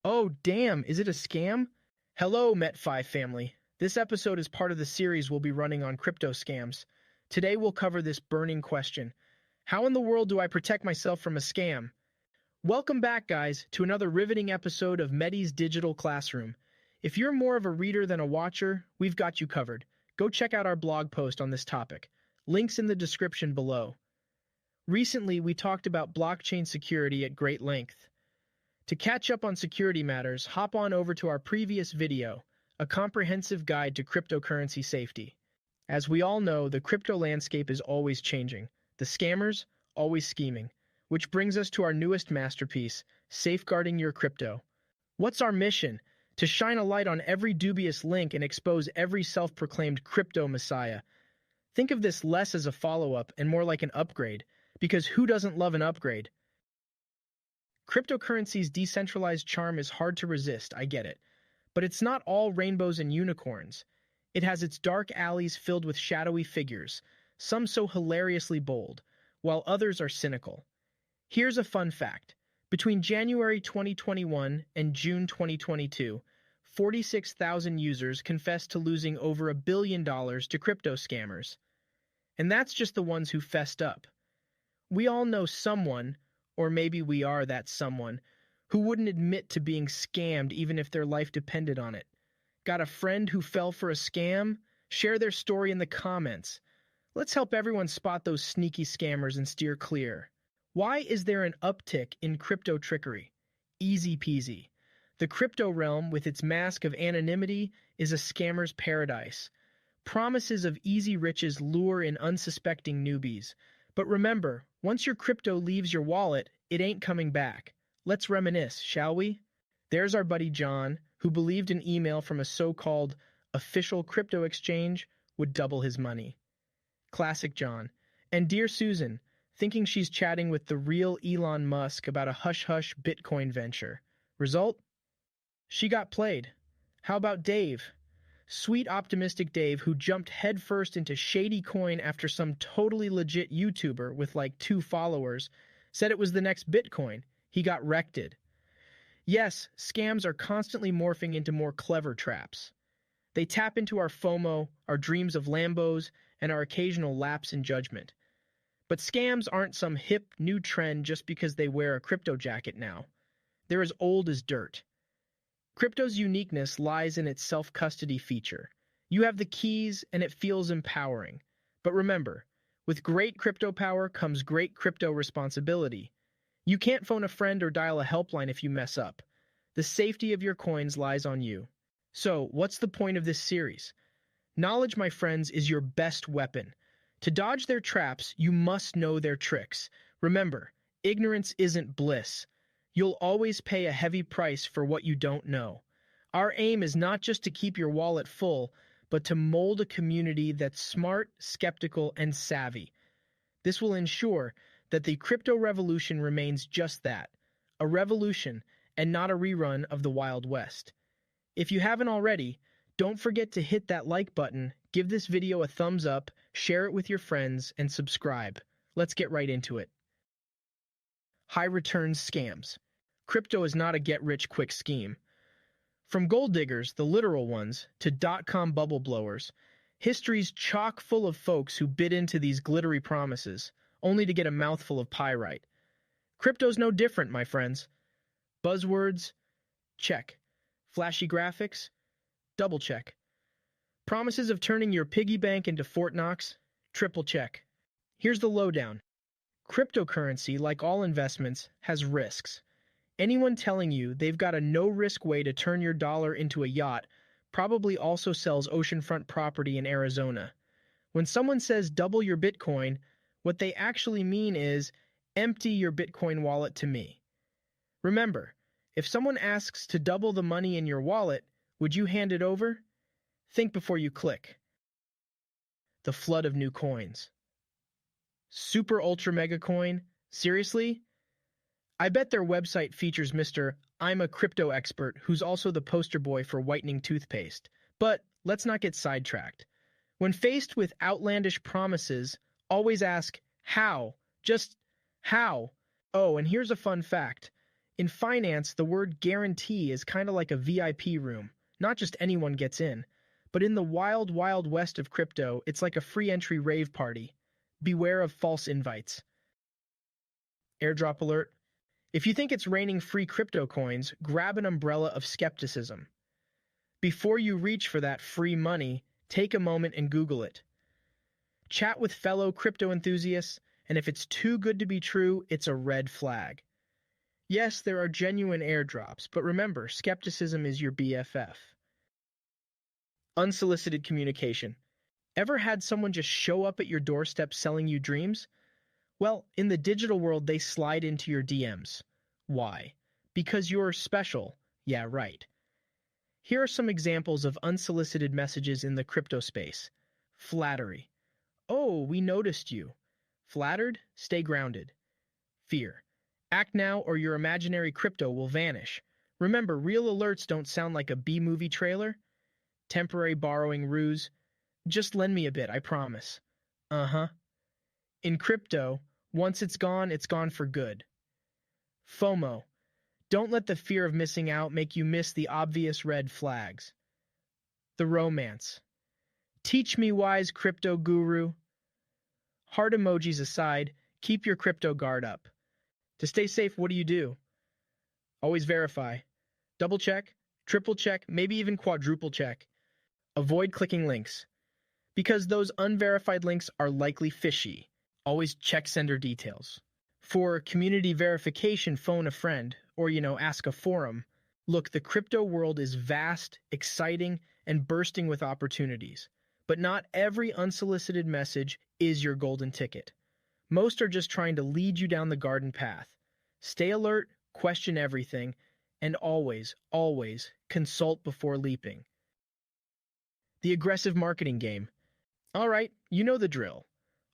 Oh, damn, is it a scam? Hello, Met5 family. This episode is part of the series we'll be running on crypto scams. Today we'll cover this burning question. How in the world do I protect myself from a scam? Welcome back, guys, to another riveting episode of Medi's Digital Classroom. If you're more of a reader than a watcher, we've got you covered. Go check out our blog post on this topic. Links in the description below. Recently, we talked about blockchain security at great length. To catch up on security matters, hop on over to our previous video, a comprehensive guide to cryptocurrency safety. As we all know, the crypto landscape is always changing. The scammers, always scheming. Which brings us to our newest masterpiece, Safeguarding Your Crypto. What's our mission? To shine a light on every dubious link and expose every self-proclaimed crypto messiah. Think of this less as a follow-up and more like an upgrade, because who doesn't love an upgrade? Cryptocurrency's decentralized charm is hard to resist, I get it. But it's not all rainbows and unicorns. It has its dark alleys filled with shadowy figures, some so hilariously bold, while others are cynical. Here's a fun fact. Between January 2021 and June 2022, 46,000 users confessed to losing over $1 billion to crypto scammers. And that's just the ones who fessed up. We all know someone, or maybe we are that someone, who wouldn't admit to being scammed even if their life depended on it. Got a friend who fell for a scam? Share their story in the comments. Let's help everyone spot those sneaky scammers and steer clear. Why is there an uptick in crypto trickery? Easy peasy. The crypto realm, with its mask of anonymity, is a scammer's paradise. Promises of easy riches lure in unsuspecting newbies. But remember, once your crypto leaves your wallet, it ain't coming back. Let's reminisce, shall we? There's our buddy John, who believed an email from a so-called official crypto exchange would double his money. Classic John. And dear Susan, thinking she's chatting with the real Elon Musk about a hush-hush Bitcoin venture. Result? She got played. How about Dave? Sweet optimistic Dave, who jumped headfirst into shady coin after some totally legit YouTuber with like 2 followers said it was the next Bitcoin. He got wrecked. Yes, scams are constantly morphing into more clever traps. They tap into our FOMO, our dreams of Lambos, and our occasional lapse in judgment. But scams aren't some hip new trend just because they wear a crypto jacket now. They're as old as dirt. Crypto's uniqueness lies in its self-custody feature. You have the keys and it feels empowering. But remember, with great crypto power comes great crypto responsibility. You can't phone a friend or dial a helpline if you mess up. The safety of your coins lies on you. So, what's the point of this series? Knowledge, my friends, is your best weapon. To dodge their traps, you must know their tricks. Remember, ignorance isn't bliss. You'll always pay a heavy price for what you don't know. Our aim is not just to keep your wallet full, but to mold a community that's smart, skeptical, and savvy. This will ensure that the crypto revolution remains just that, a revolution and not a rerun of the Wild West. If you haven't already, don't forget to hit that like button, give this video a thumbs up, share it with your friends, and subscribe. Let's get right into it. High returns scams. Crypto is not a get-rich-quick scheme. From gold diggers, the literal ones, to dot-com bubble blowers, history's chock full of folks who bid into these glittery promises, only to get a mouthful of pyrite. Crypto's no different, my friends. Buzzwords? Check. Flashy graphics? Double check. Promises of turning your piggy bank into Fort Knox? Triple check. Here's the lowdown. Cryptocurrency, like all investments, has risks. Anyone telling you they've got a no-risk way to turn your dollar into a yacht probably also sells oceanfront property in Arizona. When someone says double your Bitcoin, what they actually mean is empty your Bitcoin wallet to me. Remember, if someone asks to double the money in your wallet, would you hand it over? Think before you click. The flood of new coins. Super Ultra Mega Coin? Seriously? I bet their website features Mr. I'm a crypto expert who's also the poster boy for whitening toothpaste. But let's not get sidetracked. When faced with outlandish promises, always ask, how? Just how? Oh, and here's a fun fact. In finance, the word guarantee is kind of like a VIP room. Not just anyone gets in. But in the wild, wild west of crypto, it's like a free entry rave party. Beware of false invites. Airdrop alert. If you think it's raining free crypto coins, grab an umbrella of skepticism. Before you reach for that free money, take a moment and Google it. Chat with fellow crypto enthusiasts, and if it's too good to be true, it's a red flag. Yes, there are genuine airdrops, but remember, skepticism is your BFF. Unsolicited communication. Ever had someone just show up at your doorstep selling you dreams? Well, in the digital world, they slide into your DMs. Why? Because you're special. Yeah, right. Here are some examples of unsolicited messages in the crypto space. Flattery. Oh, we noticed you. Flattered? Stay grounded. Fear. Act now or your imaginary crypto will vanish. Remember, real alerts don't sound like a B-movie trailer. Temporary borrowing ruse. Just lend me a bit, I promise. Uh-huh. In crypto, once it's gone for good. FOMO. Don't let the fear of missing out make you miss the obvious red flags. The romance. Teach me, wise crypto guru. Heart emojis aside, keep your crypto guard up. To stay safe, what do? Always verify. Double check, triple check, maybe even quadruple check. Avoid clicking links, because those unverified links are likely fishy. Always check sender details. For community verification, phone a friend, or, ask a forum. Look, the crypto world is vast, exciting, and bursting with opportunities. But not every unsolicited message is your golden ticket. Most are just trying to lead you down the garden path. Stay alert, question everything, and always, always consult before leaping. The aggressive marketing game. All right, you know the drill.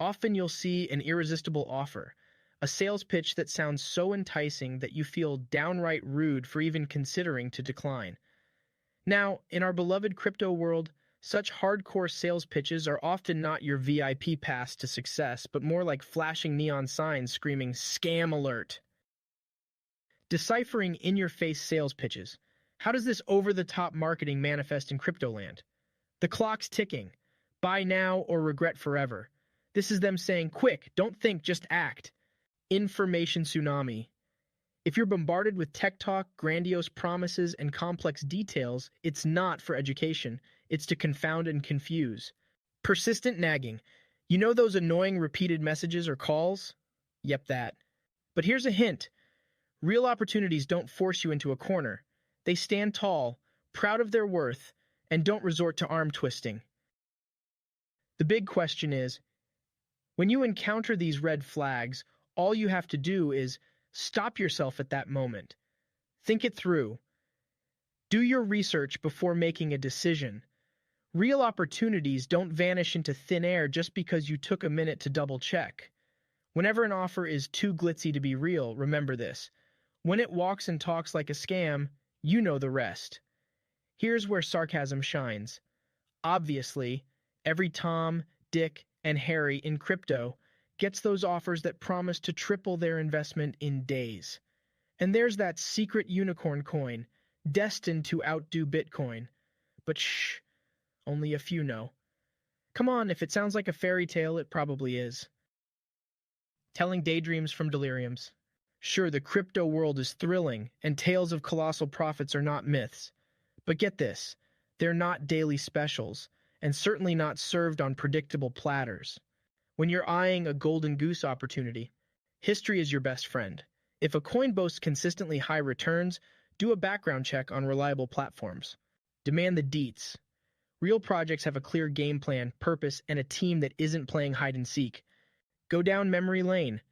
Often you'll see an irresistible offer, a sales pitch that sounds so enticing that you feel downright rude for even considering to decline. Now, in our beloved crypto world, such hardcore sales pitches are often not your VIP pass to success, but more like flashing neon signs screaming, "Scam alert!" Deciphering in-your-face sales pitches. How does this over-the-top marketing manifest in crypto land? The clock's ticking. Buy now or regret forever. This is them saying, quick, don't think, just act. Information tsunami. If you're bombarded with tech talk, grandiose promises, and complex details, it's not for education. It's to confound and confuse. Persistent nagging. You know those annoying repeated messages or calls? Yep, that. But here's a hint. Real opportunities don't force you into a corner. They stand tall, proud of their worth, and don't resort to arm twisting. The big question is, when you encounter these red flags, all you have to do is stop yourself at that moment. Think it through. Do your research before making a decision. Real opportunities don't vanish into thin air just because you took a minute to double check. Whenever an offer is too glitzy to be real, remember this. When it walks and talks like a scam, you know the rest. Here's where sarcasm shines. Obviously, every Tom, Dick, and Harry in crypto gets those offers that promise to triple their investment in days. And there's that secret unicorn coin, destined to outdo Bitcoin. But shh, only a few know. Come on, if it sounds like a fairy tale, it probably is. Telling daydreams from deliriums. Sure, the crypto world is thrilling, and tales of colossal profits are not myths. But get this, they're not daily specials, and certainly not served on predictable platters. When you're eyeing a golden goose opportunity, history is your best friend. If a coin boasts consistently high returns, do a background check on reliable platforms. Demand the deets. Real projects have a clear game plan, purpose, and a team that isn't playing hide and seek. Go down memory lane.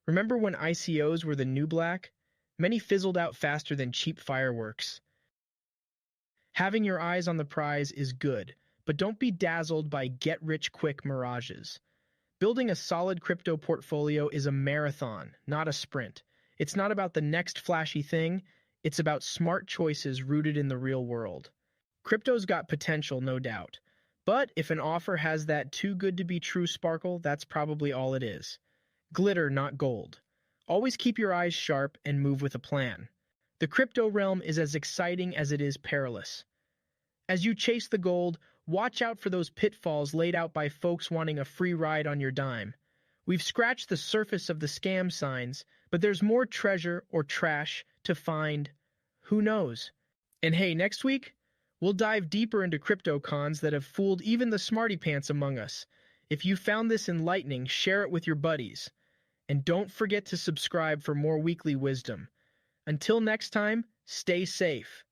Remember when ICOs were the new black? Many fizzled out faster than cheap fireworks. Having your eyes on the prize is good, but don't be dazzled by get-rich-quick mirages. Building a solid crypto portfolio is a marathon, not a sprint. It's not about the next flashy thing, it's about smart choices rooted in the real world. Crypto's got potential, no doubt. But if an offer has that too good to be true sparkle, that's probably all it is. Glitter, not gold. Always keep your eyes sharp and move with a plan. The crypto realm is as exciting as it is perilous. As you chase the gold, watch out for those pitfalls laid out by folks wanting a free ride on your dime. We've scratched the surface of the scam signs, but there's more treasure or trash to find. Who knows? And hey, next week, we'll dive deeper into crypto cons that have fooled even the smarty pants among us. If you found this enlightening, share it with your buddies. And don't forget to subscribe for more weekly wisdom. Until next time, stay safe.